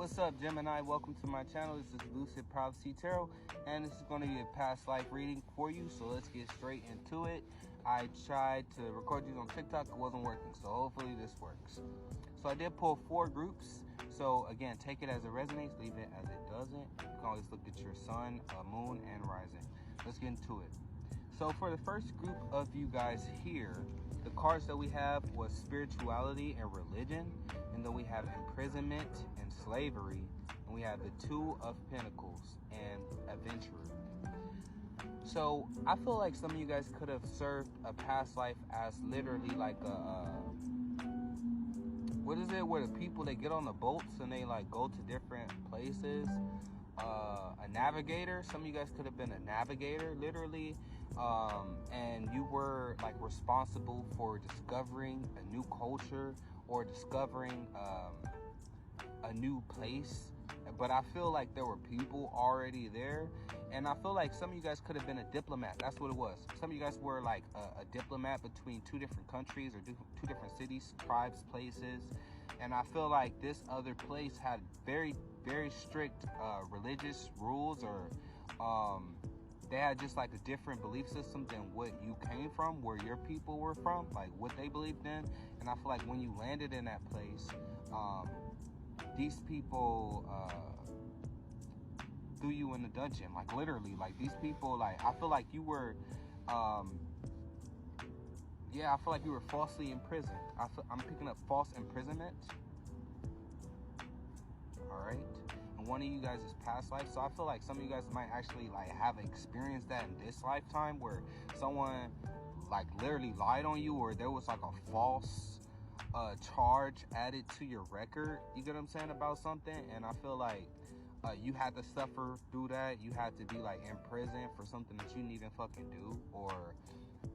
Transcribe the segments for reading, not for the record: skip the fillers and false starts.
What's up, Gemini? Welcome to my channel. This is Lucid Prophecy Tarot, and this is going to be a past life reading for you. So let's get straight into it. I tried to record these on TikTok. It wasn't working, so hopefully this works. So I did pull 4 groups. So again, take it as it resonates, leave it as it doesn't. You can always look at your sun, moon, and rising. Let's get into it. So for the first group of you guys here, the cards that we have was spirituality and religion, and then we have imprisonment and slavery, and we have the 2 of Pentacles and adventurer. So I feel like some of you guys could have served a past life as literally like a what is it, where the people, they get on the boats and they like go to different places, a navigator. Some of you guys could have been a navigator, literally, and you were like responsible for discovering a new culture or discovering a new place. But I feel like there were people already there, and I feel like some of you guys could have been a diplomat. That's what it was. Some of you guys were like a diplomat between 2 different countries or 2 different cities, tribes, places. And I feel like this other place had very, very strict religious rules, or they had just like a different belief system than what you came from, where your people were from, like what they believed in. And I feel like when you landed in that place, these people threw you in the dungeon, like literally. Like these people, like I feel like you were I feel like you were falsely imprisoned. I'm picking up false imprisonment. All right. And one of you guys is past life. So I feel like some of you guys might actually like have experienced that in this lifetime, where someone like literally lied on you, or there was like a false charge added to your record. You get what I'm saying, about something. And I feel like you had to suffer through that. You had to be like in prison for something that you didn't even fucking do, or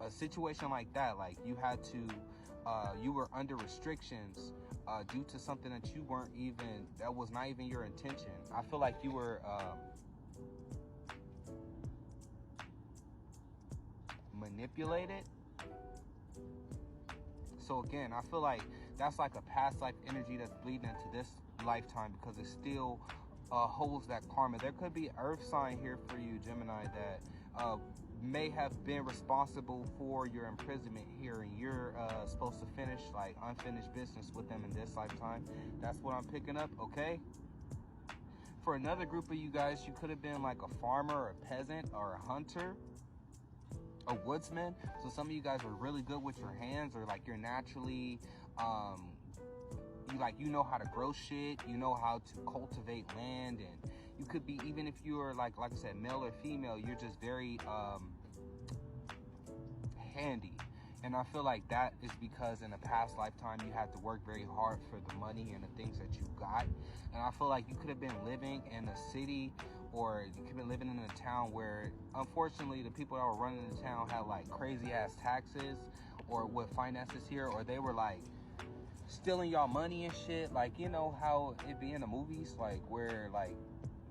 a situation like that. Like you had to you were under restrictions due to something that you weren't even, that was not even your intention. I feel like you were manipulated. So again, I feel like that's like a past life energy that's bleeding into this lifetime, because it still holds that karma. There could be an earth sign here for you, Gemini, that may have been responsible for your imprisonment here, and you're supposed to finish like unfinished business with them in this lifetime. That's what I'm picking up, okay? For another group of you guys, you could have been like a farmer, or a peasant, or a hunter, a woodsman. So some of you guys are really good with your hands, or like you're naturally you know how to grow shit, you know how to cultivate land. And you could be, even if you're like I said, male or female, you're just very handy. And I feel like that is because in a past lifetime you had to work very hard for the money and the things that you got. And I feel like you could have been living in a city, or you could have been living in a town where unfortunately the people that were running the town had like crazy ass taxes, or with finances here, or they were like stealing y'all money and shit. Like, you know how it be in the movies, like where like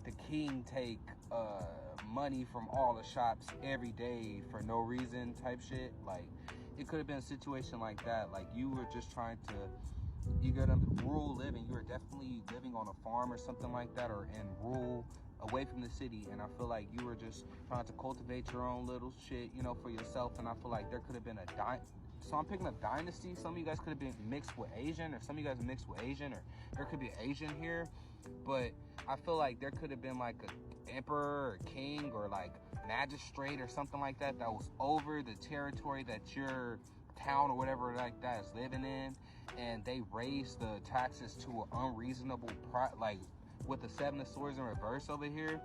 the king take money from all the shops every day for no reason type shit. Like it could have been a situation like that. Like you were just trying to, you get a rural living. You were definitely living on a farm or something like that, or in rural, away from the city. And I feel like you were just trying to cultivate your own little shit, you know, for yourself. And I feel like there could have been so I'm picking up dynasty. Some of you guys could have been mixed with Asian, or some of you guys mixed with Asian, or there could be Asian here. But I feel like there could have been like an emperor or king, or like magistrate or something like that, that was over the territory that your town or whatever like that is living in. And they raised the taxes to an unreasonable price. Like with the 7 of Swords in reverse over here,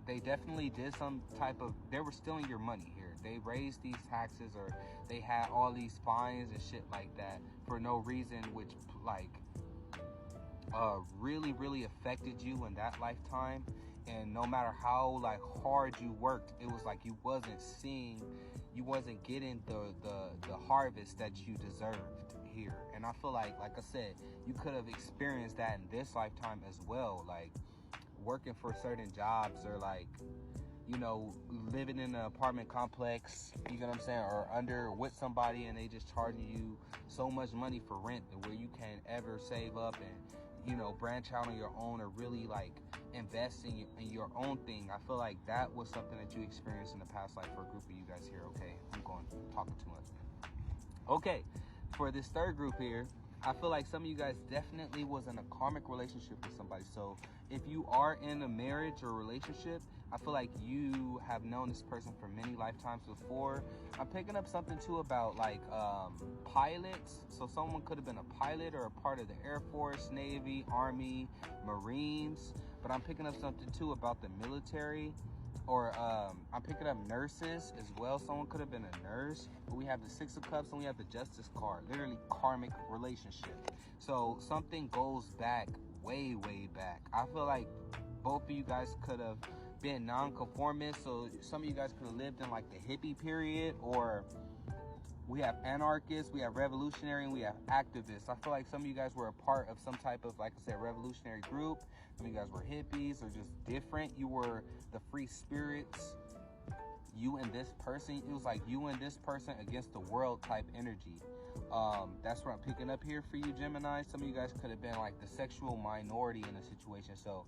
they definitely did some type of, they were stealing your money here. They raised these taxes, or they had all these fines and shit like that for no reason, which like really, really affected you in that lifetime. And no matter how like hard you worked, it was like you wasn't getting the harvest that you deserved here. And I feel like I said, you could have experienced that in this lifetime as well, like working for certain jobs, or like, you know, living in an apartment complex, you know what I'm saying, or under with somebody, and they just charging you so much money for rent where you can't ever save up and you know, branch out on your own or really like invest in your own thing. I feel like that was something that you experienced in the past life for a group of you guys here. Okay, I'm talking too much. Okay, for this third group here, I feel like some of you guys definitely was in a karmic relationship with somebody. So if you are in a marriage or relationship, I feel like you have known this person for many lifetimes before. I'm picking up something too about like pilots. So someone could have been a pilot or a part of the Air Force, Navy, Army, Marines. But I'm picking up something too about the military. Or I'm picking up nurses as well. Someone could have been a nurse. But we have the Six of Cups and we have the Justice card. Literally karmic relationship. So something goes back, way, way back. I feel like both of you guys could have been non-conformist. So some of you guys could have lived in like the hippie period. Or we have anarchists, we have revolutionary, and we have activists. I feel like some of you guys were a part of some type of, like I said, revolutionary group. Some of you guys were hippies or just different. You were the free spirits. You and this person, it was like you and this person against the world type energy. That's what I'm picking up here for you, Gemini. Some of you guys could have been like the sexual minority in a situation. So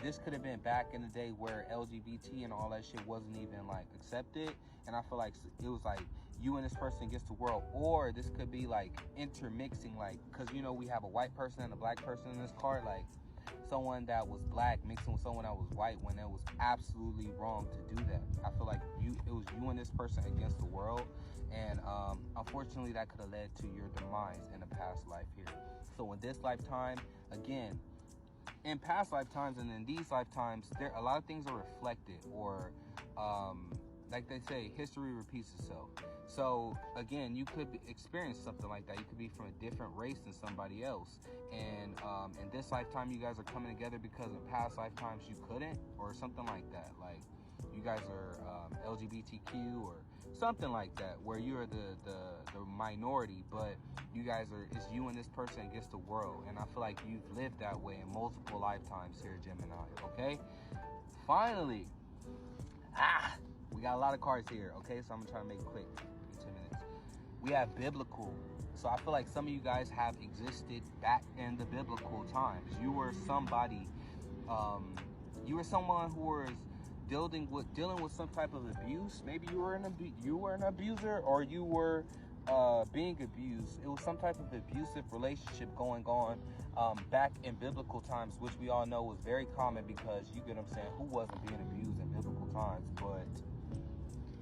this could have been back in the day where LGBT and all that shit wasn't even like accepted. And I feel like it was like you and this person against the world. Or this could be like intermixing, like, because you know we have a white person and a black person in this card, like someone that was black mixing with someone that was white when it was absolutely wrong to do that. I feel like it was you and this person against the world. And unfortunately that could have led to your demise in a past life here. So in this lifetime, again, in past lifetimes and in these lifetimes, a lot of things are reflected, or like they say, history repeats itself. So again, you could experience something like that. You could be from a different race than somebody else. And in this lifetime, you guys are coming together because in past lifetimes you couldn't, or something like that. Like you guys are LGBTQ or something like that, where you're the minority, but you guys it's you and this person against the world. And I feel like you've lived that way in multiple lifetimes here, Gemini. Okay, finally, we got a lot of cards here. Okay, so I'm gonna try to make it quick. 10 minutes. We have biblical. So I feel like some of you guys have existed back in the biblical times. You were somebody, you were someone who was dealing with some type of abuse. Maybe you were an abuser, or you were being abused. It was some type of abusive relationship going on back in biblical times, which we all know was very common, because you get what I'm saying, who wasn't being abused in biblical times? But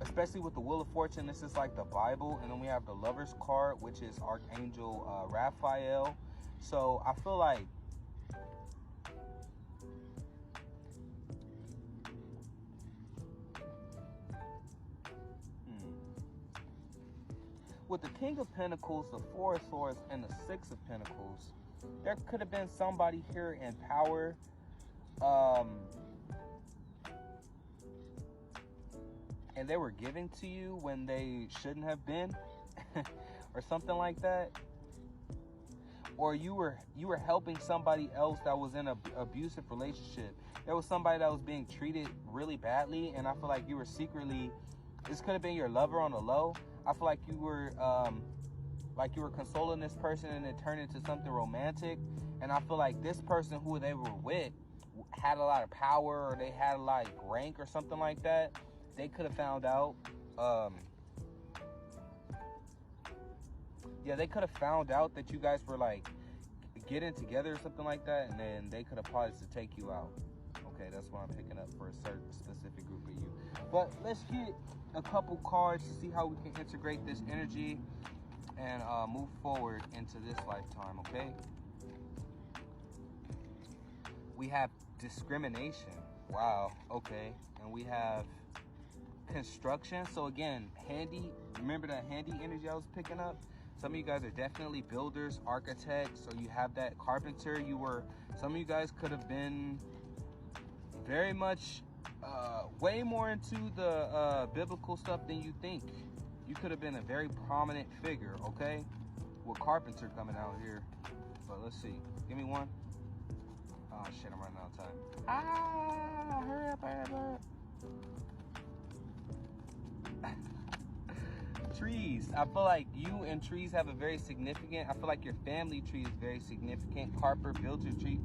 especially with the Wheel of Fortune, this is like the Bible. And then we have the Lover's card, which is Archangel Raphael. So I feel like with the King of Pentacles, the Four of Swords, and the Six of Pentacles, there could have been somebody here in power, and they were giving to you when they shouldn't have been, or something like that. Or you were helping somebody else that was in an abusive relationship. There was somebody that was being treated really badly, and I feel like you were secretly, this could have been your lover on the low. I feel like you were consoling this person, and it turned into something romantic. And I feel like this person who they were with had a lot of power, or they had a lot of rank or something like that. They could have found out. They could have found out that you guys were like getting together or something like that, and then they could have plotted to take you out. Okay, that's what I'm picking up for a certain specific group of you. But let's get a couple cards to see how we can integrate this energy and move forward into this lifetime, okay? We have discrimination. Wow, okay. And we have construction. So again, handy. Remember that handy energy I was picking up? Some of you guys are definitely builders, architects, so you have that carpenter. Some of you guys could have been very much way more into the biblical stuff than you think. You could have been a very prominent figure, okay? With carpenter coming out here. But let's see. Give me one. Oh shit, I'm running out of time. Hurry up, hurry up, hurry up. trees. I feel like you and trees have a very significant, I feel like your family tree is very significant. Harper built your tree.